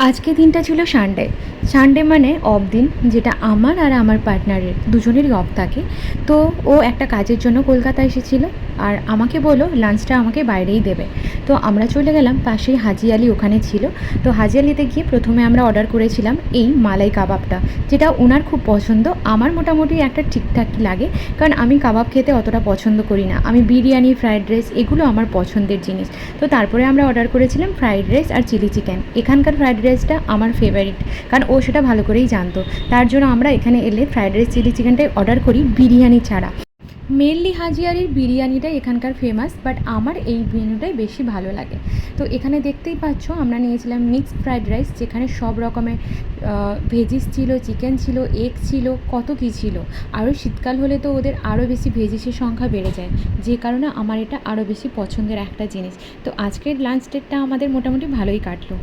আজকে দিনটা ছিল সানডে। সানডে মানে অফ দিন, যেটা আমার আর আমার পার্টনারের দুজনেরই অফ থাকে। তো ও একটা কাজের জন্য কলকাতা এসেছিলো আর আমাকে বললো লাঞ্চটা আমাকে বাইরেই দেবে। তো আমরা চলে গেলাম পাশেই হাজি আলি, ওখানে ছিল। তো হাজি আলিতে গিয়ে প্রথমে আমরা অর্ডার করেছিলাম এই মালাই কাবাবটা, যেটা ওনার খুব পছন্দ। আমার মোটামুটি একটা ঠিকঠাকই লাগে, কারণ আমি কাবাব খেতে অতটা পছন্দ করি না। আমি বিরিয়ানি, ফ্রায়েড রাইস এগুলো আমার পছন্দের জিনিস। তো তারপরে আমরা অর্ডার করেছিলাম ফ্রায়েড রাইস আর চিলি চিকেন। এখানকার ফ্রায়েড রাইসটা আমার ফেভারিট, কারণ ও সেটা ভালো করেই জানতো। তার জন্য আমরা এখানে এলে ফ্রায়েড রাইস, চিলি চিকেনটাই অর্ডার করি, বিরিয়ানি ছাড়া। মেনলি হাজিয়ারির বিরিয়ানিটাই এখানকার ফেমাস, বাট আমার এই মেনুটাই বেশি ভালো লাগে। তো এখানে দেখতেই পাচ্ছ আমরা নিয়েছিলাম মিক্সড ফ্রায়েড রাইস, যেখানে সব রকমের ভেজিস ছিল, চিকেন ছিল, এগ ছিল, কত কী ছিল। আরও শীতকাল হলে তো ওদের আরও বেশি ভেজিসের সংখ্যা বেড়ে যায়, যে কারণে আমার এটা আরও বেশি পছন্দের একটা জিনিস। তো আজকের লাঞ্চ ডেটটা আমাদের মোটামুটি ভালোই কাটলো।